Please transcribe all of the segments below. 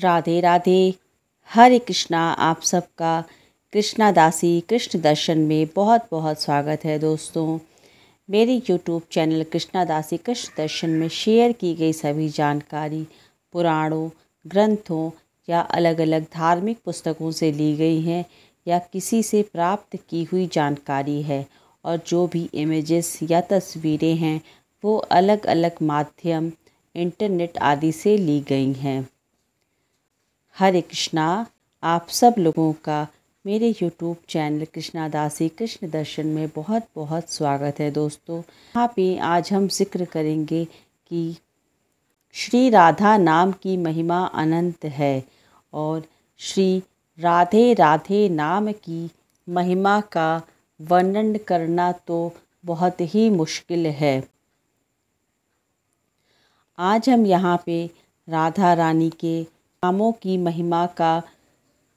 राधे राधे। हरे कृष्णा। आप सबका कृष्णा दासी कृष्ण दर्शन में बहुत बहुत स्वागत है दोस्तों। मेरी यूट्यूब चैनल कृष्णा दासी कृष्ण दर्शन में शेयर की गई सभी जानकारी पुराणों, ग्रंथों या अलग अलग धार्मिक पुस्तकों से ली गई हैं या किसी से प्राप्त की हुई जानकारी है, और जो भी इमेजेस या तस्वीरें हैं वो अलग अलग माध्यम, इंटरनेट आदि से ली गई हैं। हरे कृष्णा। आप सब लोगों का मेरे यूट्यूब चैनल कृष्णा दासी कृष्ण दर्शन में बहुत बहुत स्वागत है दोस्तों। यहाँ पे आज हम जिक्र करेंगे कि श्री राधा नाम की महिमा अनंत है, और श्री राधे राधे नाम की महिमा का वर्णन करना तो बहुत ही मुश्किल है। आज हम यहाँ पे राधा रानी के नामों की महिमा का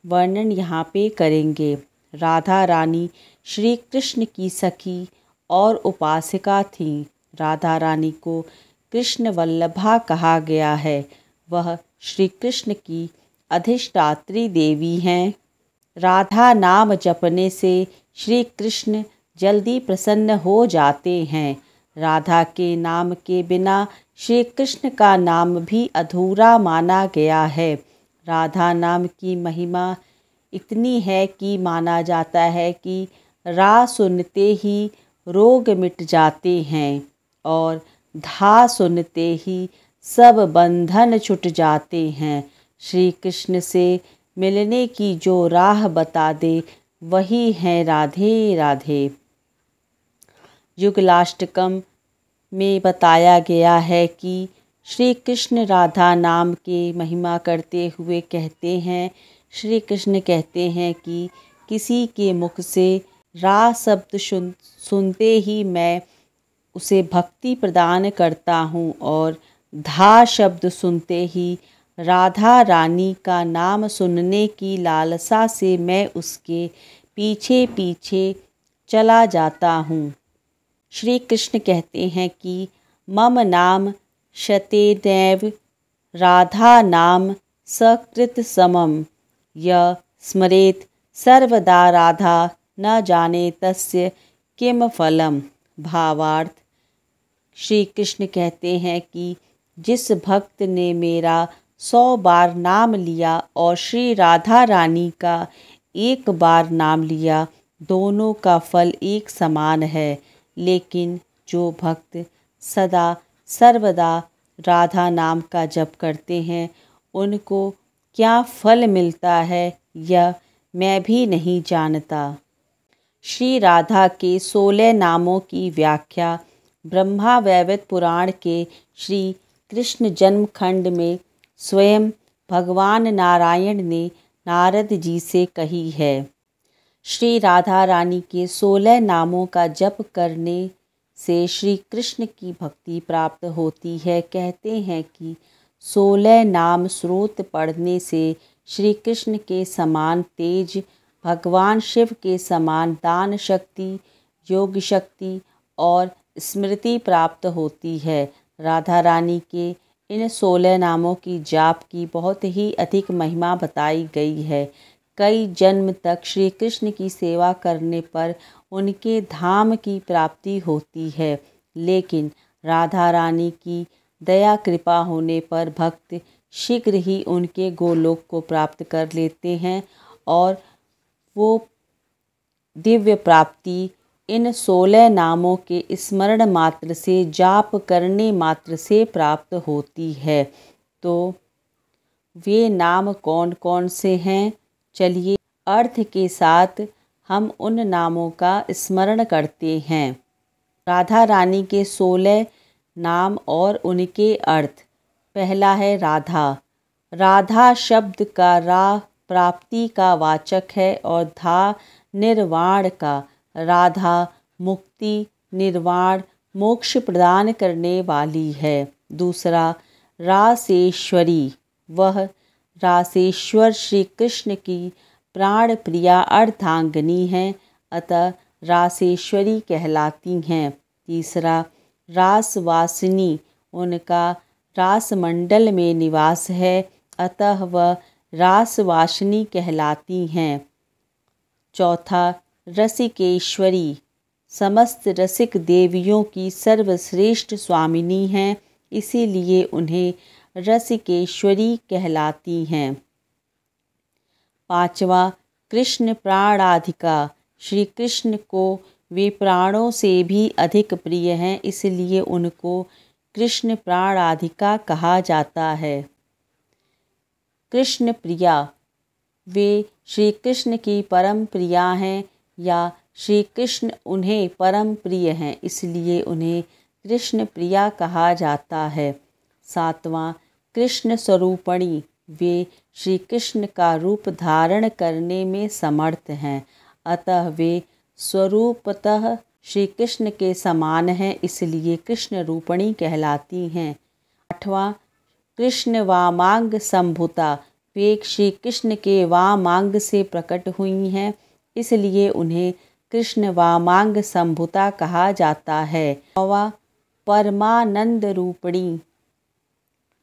वर्णन यहाँ पे करेंगे। राधा रानी श्री कृष्ण की सखी और उपासिका थीं। राधा रानी को कृष्ण वल्लभा कहा गया है। वह श्री कृष्ण की अधिष्ठात्री देवी हैं। राधा नाम जपने से श्री कृष्ण जल्दी प्रसन्न हो जाते हैं। राधा के नाम के बिना श्री कृष्ण का नाम भी अधूरा माना गया है। राधा नाम की महिमा इतनी है कि माना जाता है कि रा सुनते ही रोग मिट जाते हैं और धा सुनते ही सब बंधन छूट जाते हैं। श्री कृष्ण से मिलने की जो राह बता दे वही है राधे राधे। युगलाष्टकम में बताया गया है कि श्री कृष्ण राधा नाम के महिमा करते हुए कहते हैं, श्री कृष्ण कहते हैं कि किसी के मुख से रा शब्द सुनते ही मैं उसे भक्ति प्रदान करता हूँ, और धा शब्द सुनते ही राधा रानी का नाम सुनने की लालसा से मैं उसके पीछे पीछे चला जाता हूँ। श्री कृष्ण कहते हैं कि मम नाम शतेनैव राधा नाम सकृत समम य स्मरेत सर्वदा राधा न जाने तस्य किम फलम। भावार्थ, श्री कृष्ण कहते हैं कि जिस भक्त ने मेरा 100 बार नाम लिया और श्री राधा रानी का 1 बार नाम लिया, दोनों का फल एक समान है। लेकिन जो भक्त सदा सर्वदा राधा नाम का जप करते हैं उनको क्या फल मिलता है यह मैं भी नहीं जानता। श्री राधा के 16 नामों की व्याख्या ब्रह्मा वैवर्त पुराण के श्री कृष्ण जन्म खंड में स्वयं भगवान नारायण ने नारद जी से कही है। श्री राधा रानी के 16 नामों का जप करने से श्री कृष्ण की भक्ति प्राप्त होती है। कहते हैं कि 16 नाम स्रोत पढ़ने से श्री कृष्ण के समान तेज, भगवान शिव के समान दान शक्ति, योग शक्ति और स्मृति प्राप्त होती है। राधा रानी के इन 16 नामों की जाप की बहुत ही अधिक महिमा बताई गई है। कई जन्म तक श्री कृष्ण की सेवा करने पर उनके धाम की प्राप्ति होती है, लेकिन राधा रानी की दया कृपा होने पर भक्त शीघ्र ही उनके गोलोक को प्राप्त कर लेते हैं, और वो दिव्य प्राप्ति इन 16 नामों के स्मरण मात्र से, जाप करने मात्र से प्राप्त होती है। तो वे नाम कौन कौन से हैं, चलिए अर्थ के साथ हम उन नामों का स्मरण करते हैं। राधा रानी के 16 नाम और उनके अर्थ। पहला है राधा। राधा शब्द का रा प्राप्ति का वाचक है और धा निर्वाण का। राधा मुक्ति, निर्वाण, मोक्ष प्रदान करने वाली है। दूसरा रासेश्वरी। वह रासेश्वर श्री कृष्ण की प्राण प्रिया अर्धांगिनी हैं, अतः रासेश्वरी कहलाती हैं। तीसरा रासवासिनी। उनका रासमंडल में निवास है अतः वह रासवासिनी कहलाती हैं। चौथा, रसिकेश्वरी, समस्त रसिक देवियों की सर्वश्रेष्ठ स्वामिनी हैं, इसीलिए उन्हें रसिकेश्वरी कहलाती हैं। पांचवा, कृष्ण प्राणाधिका, श्री कृष्ण को वे प्राणों से भी अधिक प्रिय हैं, इसलिए उनको कृष्ण प्राणाधिका कहा जाता है। कृष्ण प्रिया, वे श्री कृष्ण की परम प्रिया हैं या श्री कृष्ण उन्हें परम प्रिय हैं, इसलिए उन्हें कृष्ण प्रिया कहा जाता है। सातवां, कृष्ण स्वरूपणी, वे श्री कृष्ण का रूप धारण करने में समर्थ हैं, अतः वे स्वरूपतः श्री कृष्ण के समान हैं, इसलिए कृष्ण रूपणी कहलाती हैं। आठवां, कृष्ण वामांग संभूता, वे श्री कृष्ण के वामांग से प्रकट हुई हैं, इसलिए उन्हें कृष्ण वामांग संभूता कहा जाता है। नौवां, परमानंद रूपिणी,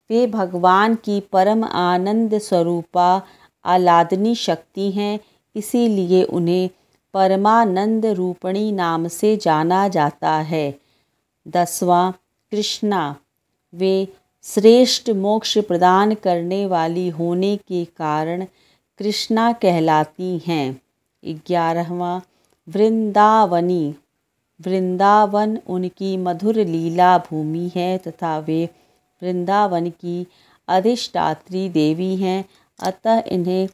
वे भगवान की परम आनंद स्वरूपा आह्लादनी शक्ति हैं, इसीलिए उन्हें परमानंद रूपिणी नाम से जाना जाता है। 10वां, कृष्णा, वे श्रेष्ठ मोक्ष प्रदान करने वाली होने के कारण कृष्णा कहलाती हैं। 11वां, वृंदावनी, वृंदावन उनकी मधुर लीला भूमि है तथा वे वृंदावन की अधिष्ठात्री देवी हैं, अतः इन्हें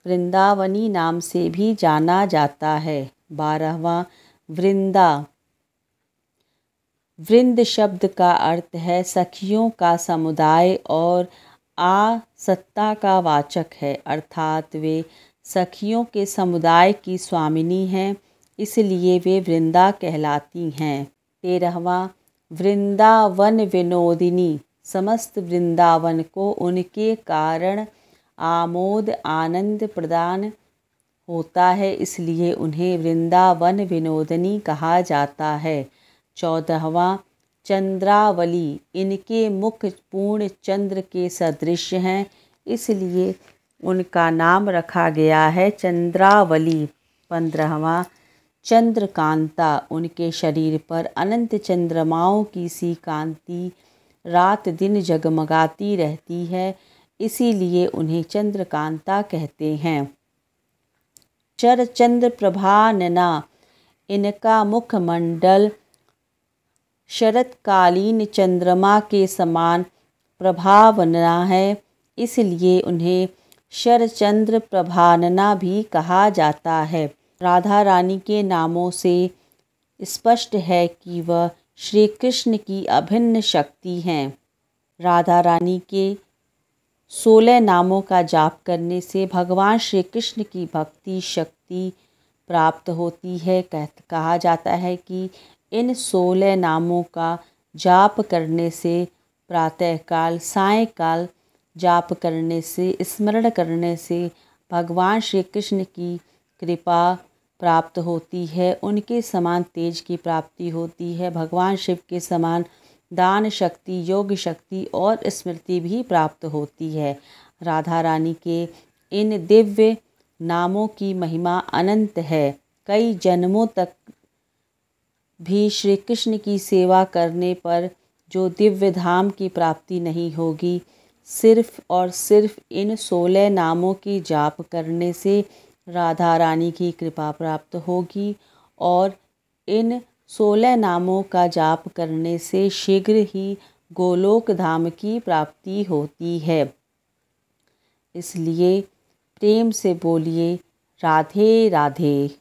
वृंदावनी नाम से भी जाना जाता है। 12वां, वृंदा, वृंद शब्द का अर्थ है सखियों का समुदाय और आ सत्ता का वाचक है, अर्थात वे सखियों के समुदाय की स्वामिनी हैं, इसलिए वे वृंदा कहलाती हैं। 13वां, वृंदावन विनोदिनी, समस्त वृंदावन को उनके कारण आमोद आनंद प्रदान होता है, इसलिए उन्हें वृंदावन विनोदिनी कहा जाता है। 14वां, चंद्रावली, इनके मुख पूर्ण चंद्र के सदृश हैं, इसलिए उनका नाम रखा गया है चंद्रावली। 15वां, चंद्रकांता, उनके शरीर पर अनंत चंद्रमाओं की सी कांति रात दिन जगमगाती रहती है, इसीलिए उन्हें चंद्रकांता कहते हैं। शरचंद्र प्रभानना, इनका मुखमंडल शरतकालीन चंद्रमा के समान प्रभावना है, इसलिए उन्हें शरचंद्र प्रभानना भी कहा जाता है। राधा रानी के नामों से स्पष्ट है कि वह श्री कृष्ण की अभिन्न शक्ति हैं। राधा रानी के 16 नामों का जाप करने से भगवान श्री कृष्ण की भक्ति शक्ति प्राप्त होती है। कहा जाता है कि इन 16 नामों का जाप करने से प्रातःकाल सायंकाल जाप करने से स्मरण करने से भगवान श्री कृष्ण की कृपा प्राप्त होती है, उनके समान तेज की प्राप्ति होती है, भगवान शिव के समान दान शक्ति योग शक्ति और स्मृति भी प्राप्त होती है। राधा रानी के इन दिव्य नामों की महिमा अनंत है। कई जन्मों तक भी श्री कृष्ण की सेवा करने पर जो दिव्य धाम की प्राप्ति नहीं होगी, सिर्फ और सिर्फ इन 16 नामों की जाप करने से राधा रानी की कृपा प्राप्त होगी और इन 16 नामों का जाप करने से शीघ्र ही गोलोक धाम की प्राप्ति होती है। इसलिए प्रेम से बोलिए राधे राधे।